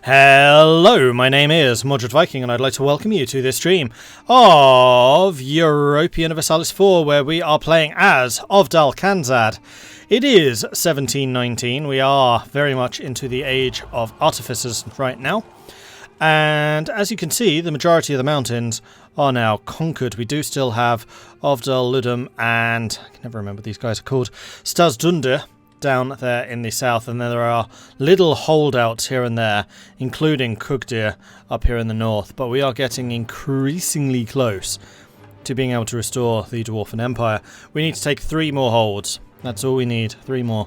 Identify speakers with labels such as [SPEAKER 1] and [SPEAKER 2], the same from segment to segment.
[SPEAKER 1] Hello, my name is Mordred Viking, and I'd like to welcome you to this stream of Europa Universalis IV, where we are playing as Ovdal Kanzad. It is 1719. We are very much into the age of artificers right now. And as you can see, the majority of the mountains are now conquered. We do still have Ovdal, Ludum, and I can never remember what these guys are called, Stadsdundir down there in the south, and then there are little holdouts here and there, including Kugdir up here in the north, but we are getting increasingly close to being able to restore the Dwarven Empire. We need to take 3 more holds. That's all we need, 3 more.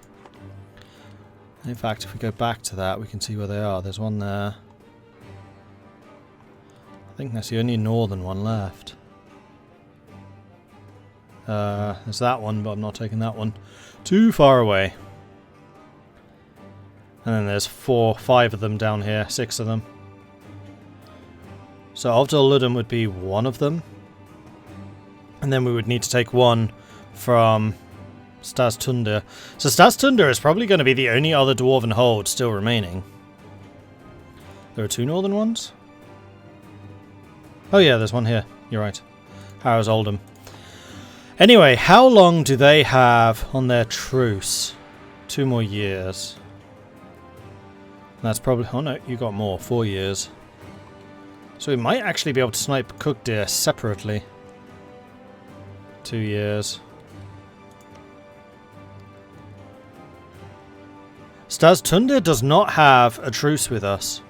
[SPEAKER 1] In fact, if we go back to that, we can see where they are. There's one there. I think that's the only northern one left. There's that one, but I'm not taking that one. Too far away. And then there's 4, 5 of them down here, 6 of them. So Ovdal Ludum would be one of them. And then we would need to take one from Stadsdundir. So Stadsdundir is probably going to be the only other dwarven hold still remaining. There are 2 northern ones? Oh yeah, there's one here. You're right. Harrow's Oldham. Anyway, how long do they have on their truce? 2 more years. That's probably... Oh no, you got more. 4 years. So we might actually be able to snipe Kugdir separately. 2 years. Stadsdundir does not have a truce with us.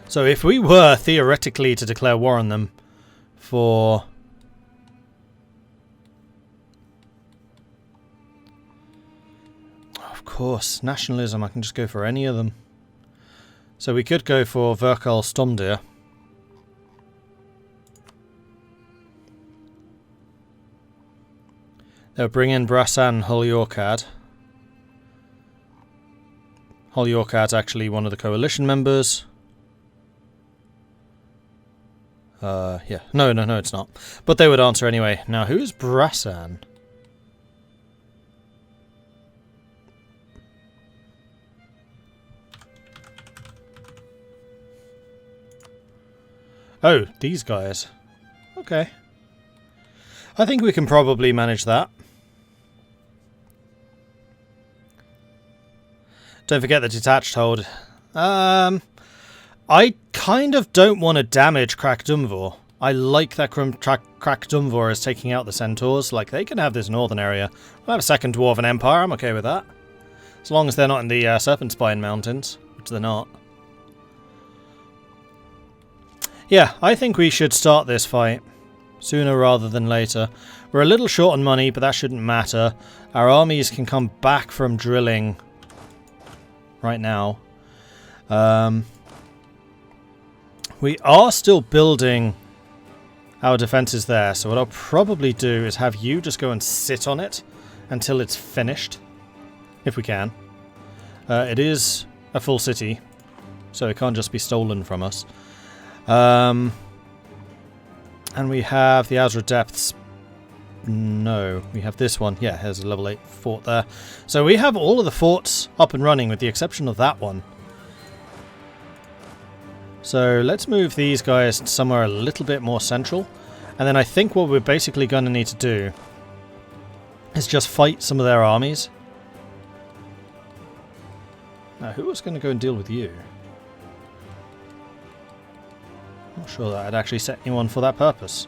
[SPEAKER 1] So if we were theoretically to declare war on them for... Of course, nationalism, I can just go for any of them. So we could go for Virkal Stomdir. They'll bring in Brassan Holyorkad. Holyorkad's actually one of the coalition members. Yeah. No, it's not. But they would answer anyway. Now, who's Brassan? Oh, these guys. Okay. I think we can probably manage that. Don't forget the detached hold. I kind of don't want to damage Krakdumvor. I like that Krakdumvor is taking out the centaurs. Like, they can have this northern area. We'll have a second Dwarven Empire. I'm okay with that. As long as they're not in the Serpent Spine Mountains, which they're not. Yeah, I think we should start this fight sooner rather than later. We're a little short on money, but that shouldn't matter. Our armies can come back from drilling right now. We are still building our defences there, so what I'll probably do is have you just go and sit on it until it's finished, if we can. It is a full city, so it can't just be stolen from us. And we have the Azra Depths. No, we have this one. Yeah, there's a level 8 fort there. So we have all of the forts up and running with the exception of that one. So let's move these guys somewhere a little bit more central. And then I think what we're basically going to need to do is just fight some of their armies. Now, who was going to go and deal with you? Not sure that I'd actually set anyone for that purpose.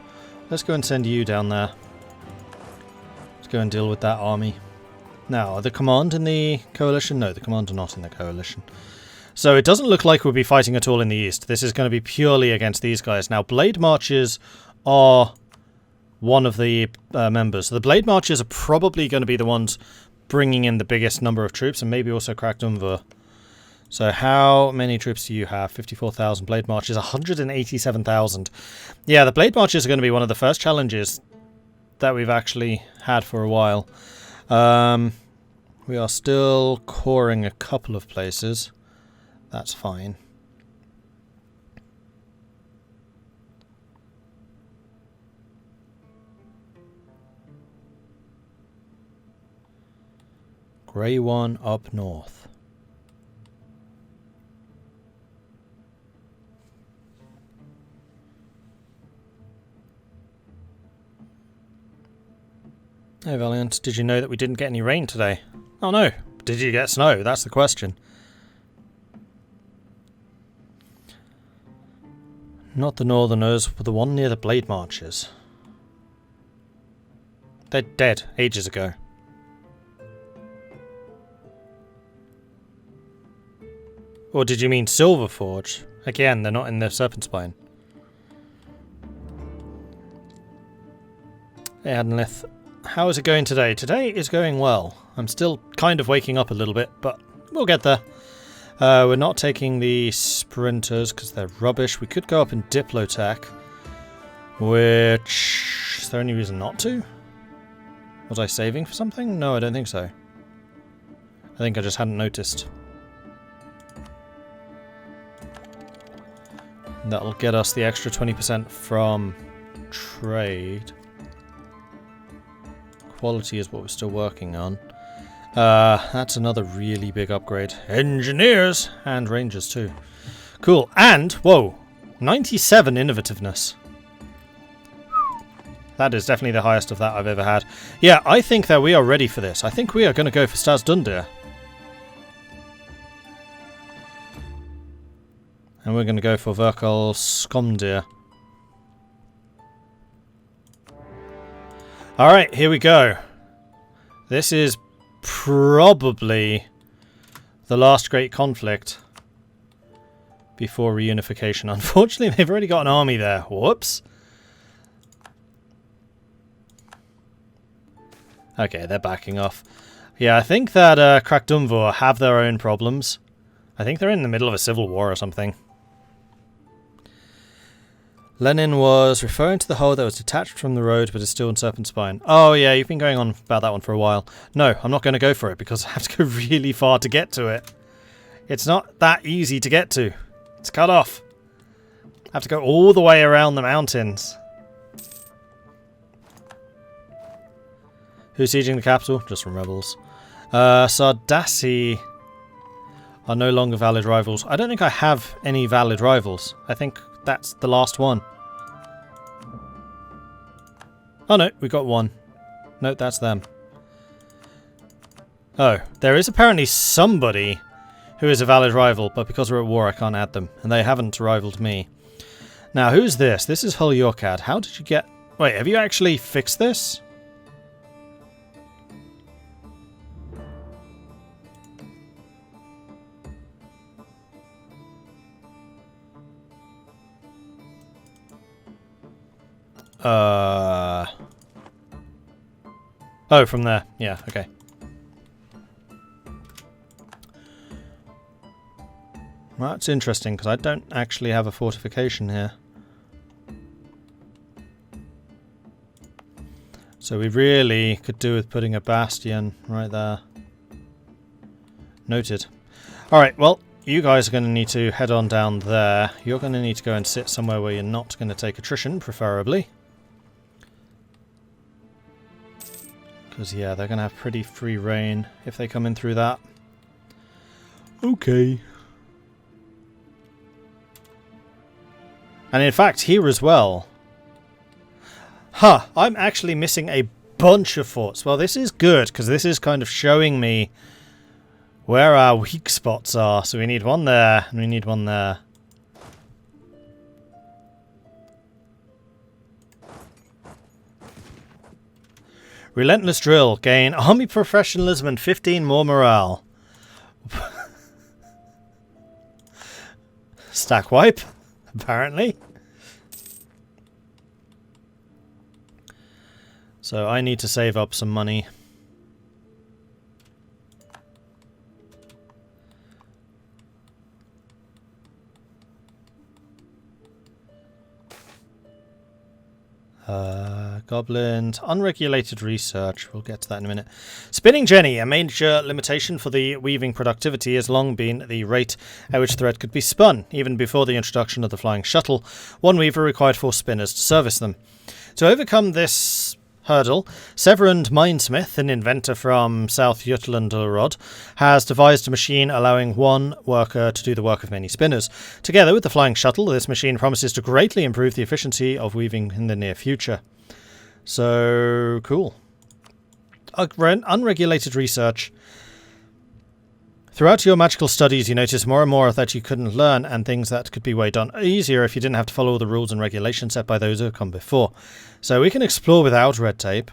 [SPEAKER 1] Let's go and send you down there. Let's go and deal with that army. Now, are the command in the coalition? No, the command are not in the coalition. So it doesn't look like we'll be fighting at all in the east. This is going to be purely against these guys. Now, Blade Marches are one of the members. So the Blade Marches are probably going to be the ones bringing in the biggest number of troops, and maybe also Krakdumvor. So how many troops do you have? 54,000. Blade Marches, 187,000. Yeah, the Blade Marches are going to be one of the first challenges that we've actually had for a while. We are still coring a couple of places. That's fine. Grey one up north. Hey Valiant, did you know that we didn't get any rain today? Oh no, did you get snow? That's the question. Not the Northerners, but the one near the Blade Marches. They're dead ages ago. Or did you mean Silverforge? Again, they're not in the Serpent Spine. Hey Adenlith, how is it going today? Today is going well. I'm still kind of waking up a little bit, but we'll get there. We're not taking the sprinters because they're rubbish. We could go up in Diplotech, which... is there any reason not to? Was I saving for something? No, I don't think so. I think I just hadn't noticed. That'll get us the extra 20% from trade. Quality is what we're still working on. That's another really big upgrade. Engineers! And rangers too. Cool. And, whoa, 97 innovativeness. That is definitely the highest of that I've ever had. Yeah, I think that we are ready for this. I think we are going to go for Stas Dundir. And we're going to go for Verkal Skomdir. Alright, here we go. This is probably the last great conflict before reunification. Unfortunately, they've already got an army there. Whoops. Okay, they're backing off. Yeah, I think that Krakdumvor have their own problems. I think they're in the middle of a civil war or something. Lenin was referring to the hole that was detached from the road but is still in Serpent Spine. Oh yeah, you've been going on about that one for a while. No, I'm not going to go for it because I have to go really far to get to it. It's not that easy to get to. It's cut off. I have to go all the way around the mountains. Who's sieging the capital? Just from rebels. Sardassi are no longer valid rivals. I don't think I have any valid rivals. I think that's the last one. Oh no, we got one. No, that's them. Oh, there is apparently somebody who is a valid rival, but because we're at war I can't add them. And they haven't rivaled me. Now, who's this? This is Hull Yorkad. How did you get... Wait, have you actually fixed this? Oh, from there. Yeah, okay. Well, that's interesting, because I don't actually have a fortification here. So we really could do with putting a bastion right there. Noted. Alright, well, you guys are going to need to head on down there. You're going to need to go and sit somewhere where you're not going to take attrition, preferably. Because, yeah, they're going to have pretty free reign if they come in through that. Okay. And in fact, here as well. Huh, I'm actually missing a bunch of forts. Well, this is good, because this is kind of showing me where our weak spots are. So we need one there, and we need one there. Relentless drill. Gain army professionalism and 15 more morale. Stack wipe, apparently. So I need to save up some money. Goblins. Unregulated research. We'll get to that in a minute. Spinning Jenny. A major limitation for the weaving productivity has long been the rate at which thread could be spun. Even before the introduction of the flying shuttle, one weaver required 4 spinners to service them. To overcome this hurdle. Severand Minesmith, an inventor from South Jutland, has devised a machine allowing one worker to do the work of many spinners. Together with the flying shuttle, this machine promises to greatly improve the efficiency of weaving in the near future. So, cool. Unregulated research. Throughout your magical studies, you notice more and more that you couldn't learn, and things that could be way done easier if you didn't have to follow all the rules and regulations set by those who have come before. So we can explore without red tape.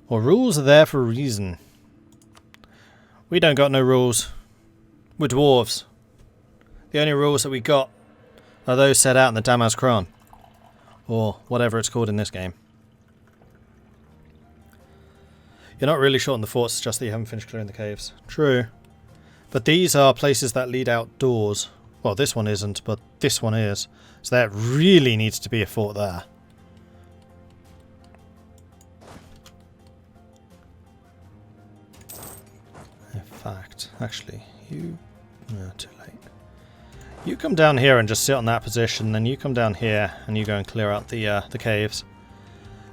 [SPEAKER 1] Well, rules are there for a reason. We don't got no rules. We're dwarves. The only rules that we got are those set out in the Damaz Kron. Or whatever it's called in this game. You're not really short on the forts, it's just that you haven't finished clearing the caves. True. But these are places that lead outdoors. Well, this one isn't, but this one is. So there really needs to be a fort there. In fact, actually, you... No, too late. You come down here and just sit on that position, then you come down here and you go and clear out the caves.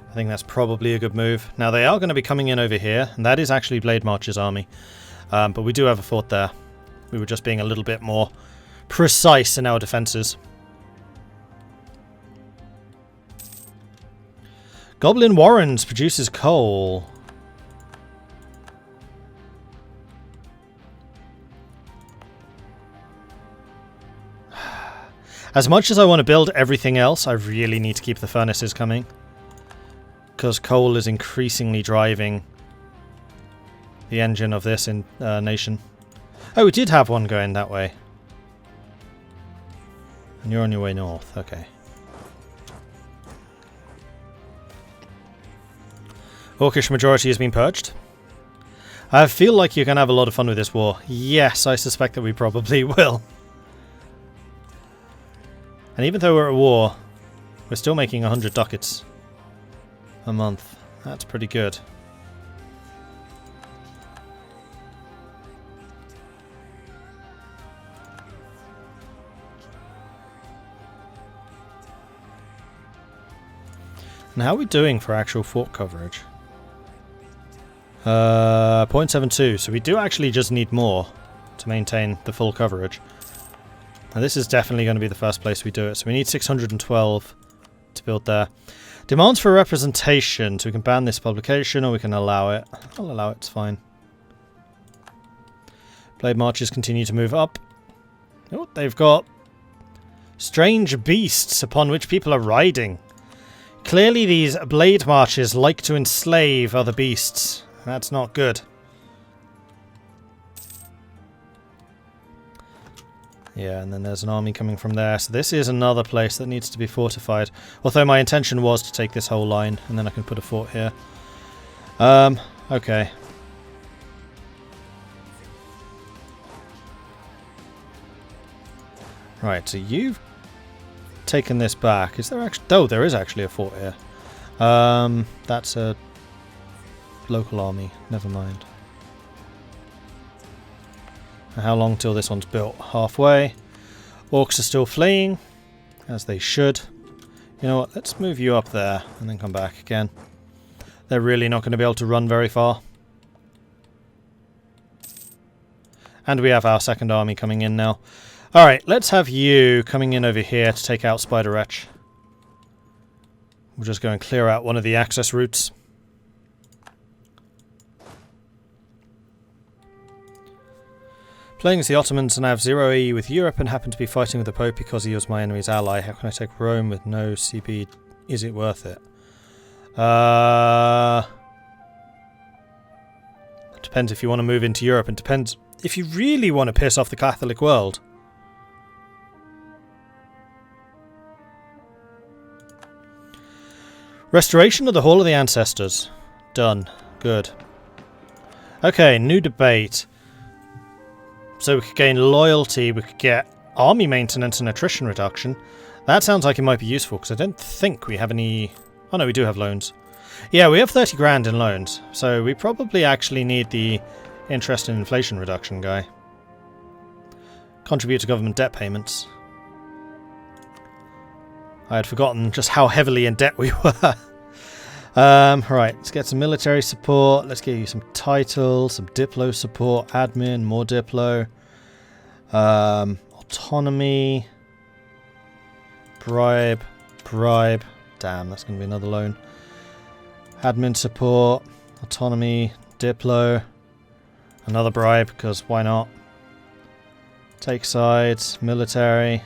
[SPEAKER 1] I think that's probably a good move. Now, they are going to be coming in over here, and that is actually Blade March's army. But we do have a fort there. We were just being a little bit more precise in our defences. Goblin Warrens produces coal. As much as I want to build everything else, I really need to keep the furnaces coming. Because coal is increasingly driving the engine of this nation. Oh, we did have one going that way. And you're on your way north, okay. Orcish majority has been purged. I feel like you're going to have a lot of fun with this war. Yes, I suspect that we probably will. And even though we're at war, we're still making 100 ducats a month. That's pretty good. And how are we doing for actual fort coverage? 0.72, so we do actually just need more to maintain the full coverage. Now this is definitely going to be the first place we do it, so we need 612 to build there. Demands for representation, so we can ban this publication or we can allow it. I'll allow it, it's fine. Blade marches continue to move up. Oh, they've got strange beasts upon which people are riding. Clearly these blade marches like to enslave other beasts. That's not good. Yeah, and then there's an army coming from there. So this is another place that needs to be fortified. Although my intention was to take this whole line, and then I can put a fort here. Okay. Right, so you've taken this back. Is there actually... Oh, there is actually a fort here. That's a local army. Never mind. How long till this one's built? Halfway. Orcs are still fleeing, as they should. You know what? Let's move you up there and then come back again. They're really not going to be able to run very far. And we have our second army coming in now. Alright, let's have you coming in over here to take out Spider Wretch. We'll just go and clear out one of the access routes. Playing as the Ottomans and I have 0 AE with Europe and happen to be fighting with the Pope because he was my enemy's ally. How can I take Rome with no CP? Is it worth it? Depends if you want to move into Europe, and depends if you really want to piss off the Catholic world. Restoration of the Hall of the Ancestors. Done. Good. Okay, new debate. So we could gain loyalty, we could get army maintenance and attrition reduction. That sounds like it might be useful, because I don't think we have any... Oh no, we do have loans. Yeah, we have 30 grand in loans, so we probably actually need the interest and inflation reduction guy. Contribute to government debt payments. I had forgotten just how heavily in debt we were. Right, let's get some military support. Let's get you some titles, some diplo support, admin, more diplo. Autonomy. Bribe. Damn, that's going to be another loan. Admin support, autonomy, diplo. Another bribe, because why not? Take sides, military,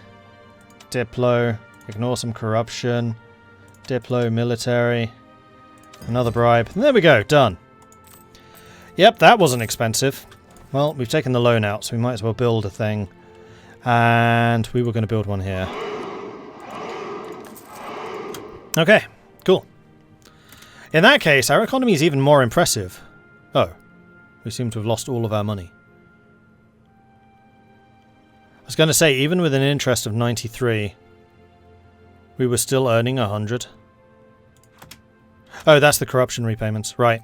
[SPEAKER 1] diplo, ignore some corruption, diplo, military, another bribe. And there we go, done. Yep, that wasn't expensive. Well, we've taken the loan out, so we might as well build a thing. And we were going to build one here. Okay, cool. In that case, our economy is even more impressive. Oh, we seem to have lost all of our money. I was going to say, even with an interest of 93, we were still earning 100. Oh, that's the corruption repayments. Right.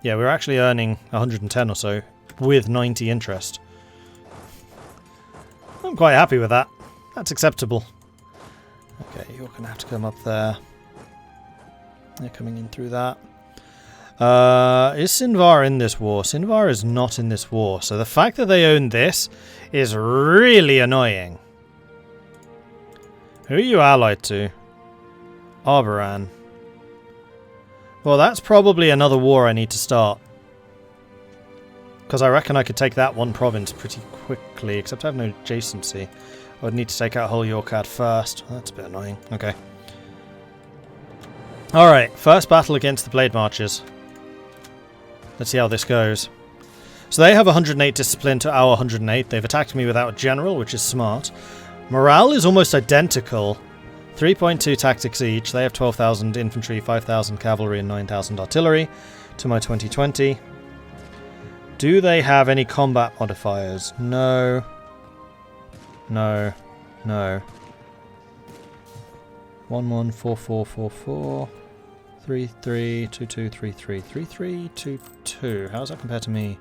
[SPEAKER 1] Yeah, we're actually earning 110 or so with 90 interest. I'm quite happy with that. That's acceptable. Okay, you're going to have to come up there. They're coming in through that. Is Sinvar in this war? Sinvar is not in this war, so the fact that they own this is really annoying. Who are you allied to? Arboran. Well, that's probably another war I need to start. Because I reckon I could take that one province pretty quickly, except I have no adjacency. I would need to take out Hull Yorkad first. That's a bit annoying. Okay. Alright, first battle against the Blade Marchers. Let's see how this goes. So they have 108 discipline to our 108. They've attacked me without a general, which is smart. Morale is almost identical. 3.2 tactics each. They have 12,000 infantry, 5,000 cavalry, and 9,000 artillery to my 2020. Do they have any combat modifiers? No. No. No. 114444. 332233 3322. How does that compare to me?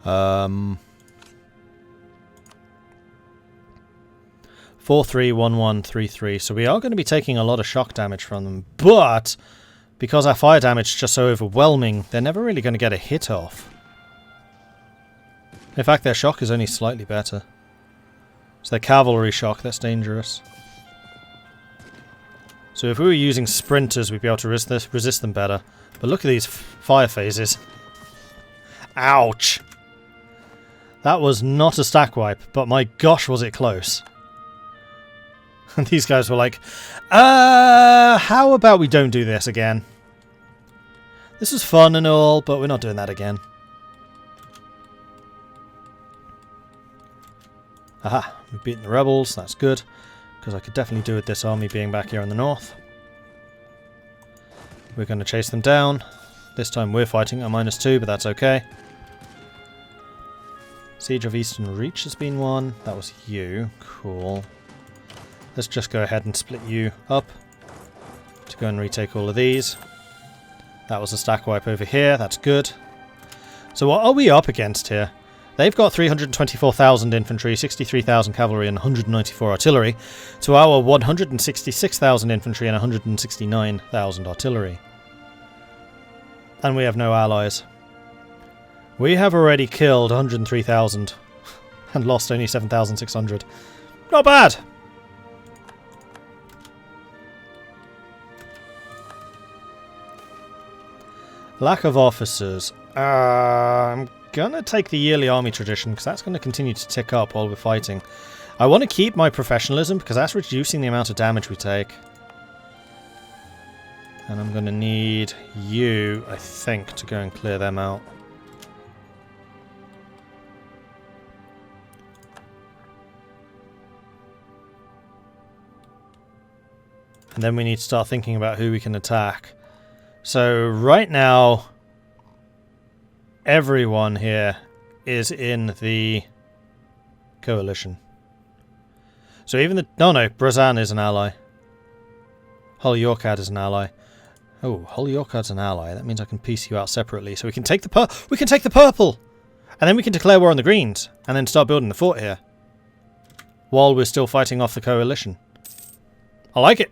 [SPEAKER 1] 431133. So we are going to be taking a lot of shock damage from them, but because our fire damage is just so overwhelming, they're never really going to get a hit off. In fact, their shock is only slightly better. So their cavalry shock, that's dangerous. So if we were using sprinters, we'd be able to resist them better. But look at these fire phases. Ouch! That was not a stack wipe, but my gosh was it close. And these guys were like, how about we don't do this again? This is fun and all, but we're not doing that again. Aha, we've beaten the rebels, that's good. Because I could definitely do with this army being back here in the north. We're going to chase them down. This time we're fighting at -2, but that's okay. Siege of Eastern Reach has been won. That was you. Cool. Let's just go ahead and split you up to go and retake all of these. That was a stack wipe over here. That's good. So what are we up against here? They've got 324,000 infantry, 63,000 cavalry, and 194 artillery, to our 166,000 infantry and 169,000 artillery. And we have no allies. We have already killed 103,000 and lost only 7,600. Not bad! Lack of officers. I'm gonna take the yearly army tradition because that's going to continue to tick up while we're fighting. I want to keep my professionalism because that's reducing the amount of damage we take. And I'm going to need you, I think, to go and clear them out. And then we need to start thinking about who we can attack. So right now, everyone here is in the coalition. So even the... No, Brazan is an ally. Hull Yorkad is an ally. Oh, Hull Yorkad's an ally. That means I can piece you out separately. So we can take the purple! And then we can declare war on the greens. And then start building the fort here. While we're still fighting off the coalition. I like it.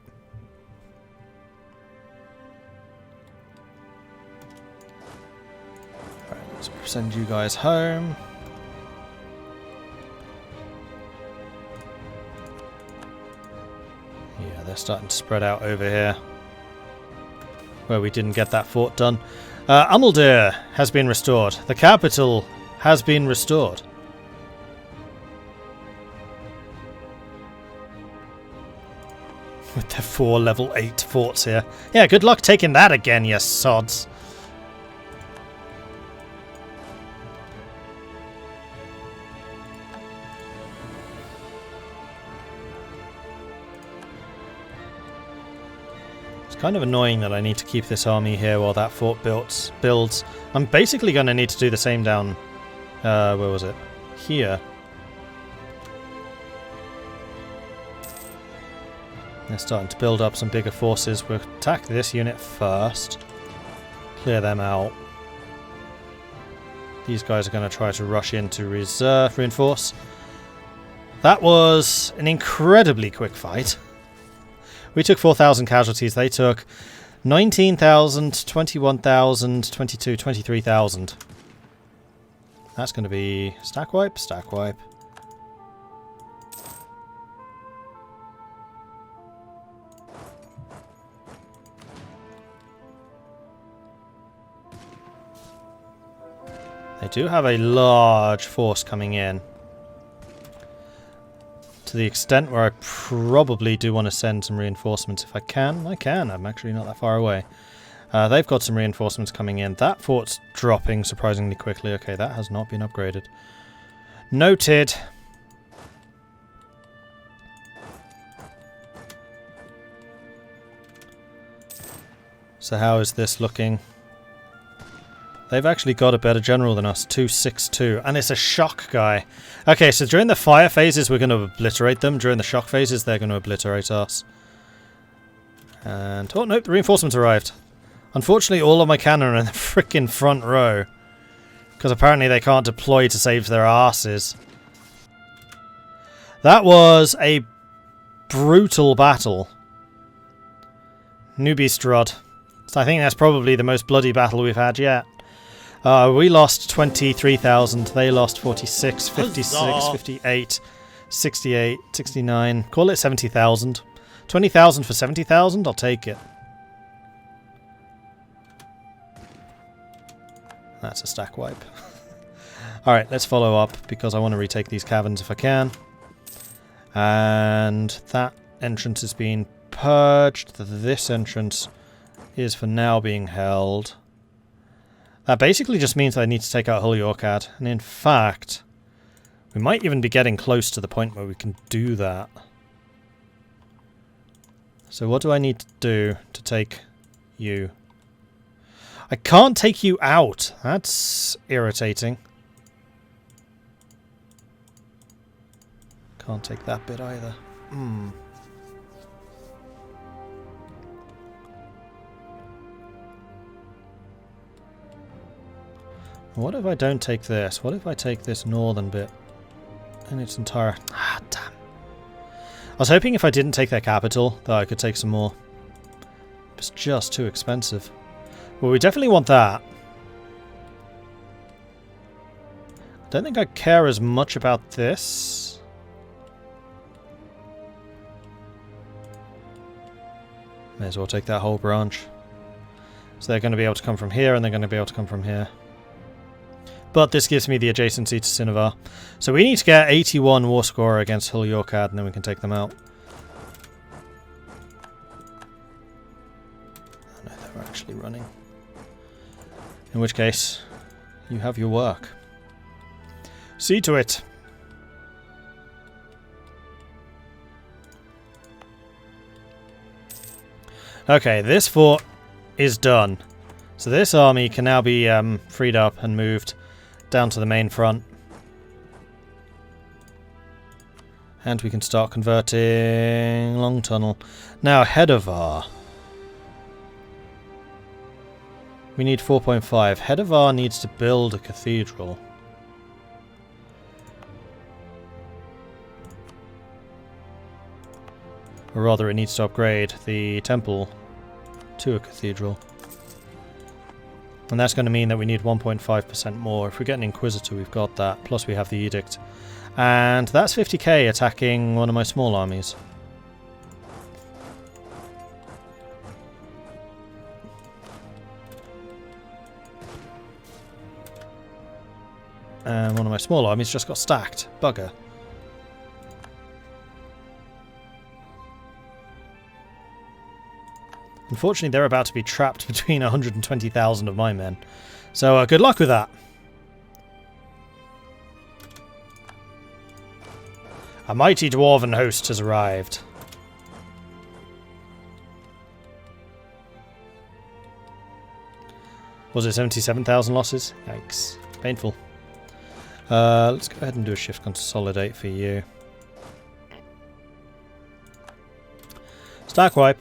[SPEAKER 1] Let's send you guys home. Yeah, they're starting to spread out over here, where we didn't get that fort done. Amaldir has been restored. The capital has been restored. With their 4 level 8 forts here. Yeah, good luck taking that again, you sods. It's kind of annoying that I need to keep this army here while that fort builds. I'm basically going to need to do the same down... where was it? Here. They're starting to build up some bigger forces. We'll attack this unit first. Clear them out. These guys are going to try to rush in to reinforce. That was an incredibly quick fight. We took 4,000 casualties. They took 19,000, 21,000, 22, 23,000. That's going to be stack wipe, stack wipe. They do have a large force coming in. To the extent where I probably do want to send some reinforcements if I can. I can. I'm actually not that far away. They've got some reinforcements coming in. That fort's dropping surprisingly quickly. Okay, that has not been upgraded. Noted. So how is this looking? They've actually got a better general than us, 262, and it's a shock guy. Okay, so during the fire phases we're going to obliterate them. During the shock phases they're going to obliterate us. And, oh nope, the reinforcements arrived. Unfortunately all of my cannon are in the frickin' front row. Because apparently they can't deploy to save their asses. That was a brutal battle. Nubistrod. So I think that's probably the most bloody battle we've had yet. We lost 23,000, they lost 46, 56, Huzzah. 58, 68, 69, call it 70,000. 20,000 for 70,000, I'll take it. That's a stack wipe. Alright, let's follow up, because I want to retake these caverns if I can. And that entrance is being purged, this entrance is for now being held. That basically just means that I need to take out Hulyorkad, and in fact, we might even be getting close to the point where we can do that. So what do I need to do to take you? I can't take you out. That's irritating. Can't take that bit either. What if I don't take this? What if I take this northern bit in its entire... Ah, damn. I was hoping if I didn't take their capital that I could take some more. It's just too expensive. Well, we definitely want that. I don't think I care as much about this. May as well take that whole branch. So they're going to be able to come from here, and they're going to be able to come from here. But this gives me the adjacency to Cinnabar. So we need to get 81 war score against Hulyorkad, and then we can take them out. Oh no, they're actually running. In which case, you have your work. See to it. Okay, this fort is done. So this army can now be freed up and moved down to the main front. And we can start converting Long Tunnel. Now, Hedovar. We need 4.5. Hedovar needs to build a cathedral. Or rather, it needs to upgrade the temple to a cathedral. And that's going to mean that we need 1.5% more. If we get an Inquisitor, we've got that. Plus we have the Edict. And that's 50k attacking one of my small armies. And one of my small armies just got stacked. Bugger. Unfortunately, they're about to be trapped between 120,000 of my men. So good luck with that. A mighty dwarven host has arrived. Was it 77,000 losses? Yikes. Painful. Let's go ahead and do a shift consolidate for you. Stack wipe.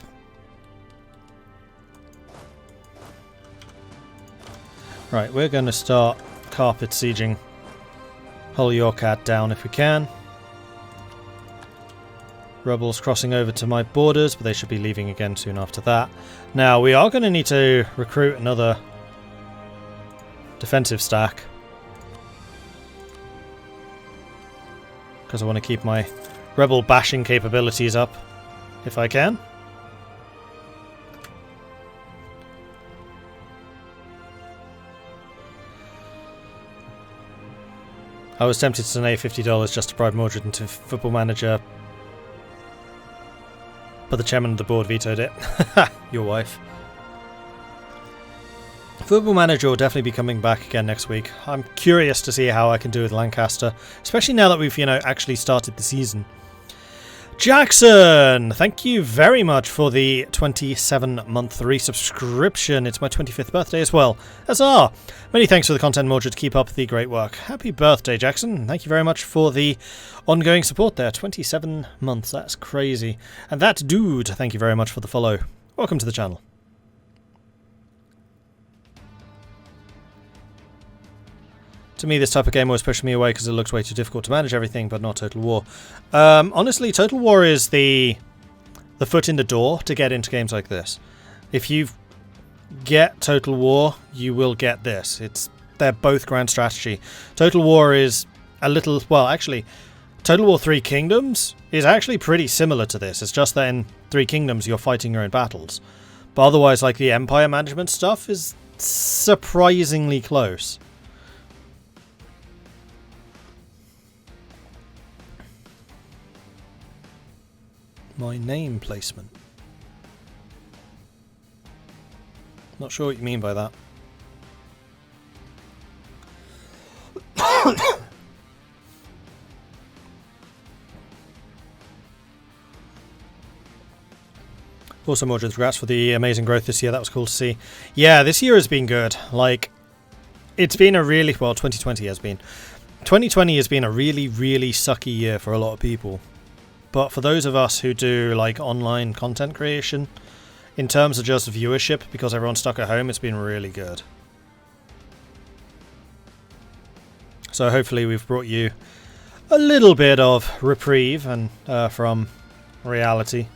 [SPEAKER 1] Right, we're going to start carpet sieging Hull Yorkat down if we can. Rebels crossing over to my borders, but they should be leaving again soon after that. Now, we are going to need to recruit another defensive stack. Because I want to keep my rebel bashing capabilities up, if I can. I was tempted to donate $50 just to bribe Mordred into Football Manager, but the chairman of the board vetoed it. Your wife. Football Manager will definitely be coming back again next week. I'm curious to see how I can do with Lancaster, especially now that we've, actually started the season. Jackson! Thank you very much for the 27-month resubscription. It's my 25th birthday as well. Huzzah! Many thanks for the content, Mordred. Keep up the great work. Happy birthday, Jackson. Thank you very much for the ongoing support there. 27 months. That's crazy. And that dude, thank you very much for the follow. Welcome to the channel. To me, this type of game always pushes me away because it looks way too difficult to manage everything, but not Total War. Honestly, Total War is the foot in the door to get into games like this. If you get Total War, you will get this. They're both grand strategy. Total War is a little... Well, actually, Total War 3 Kingdoms is actually pretty similar to this. It's just that in 3 Kingdoms, you're fighting your own battles. But otherwise, like, the Empire management stuff is surprisingly close. My name placement. Not sure what you mean by that. Also, Mordred, congrats for the amazing growth this year. That was cool to see. Yeah, this year has been good. Like, it's been a really... Well, 2020 has been. 2020 has been a really, really sucky year for a lot of people. But for those of us who do like online content creation, in terms of just viewership, because everyone's stuck at home, it's been really good. So hopefully we've brought you a little bit of reprieve and from reality.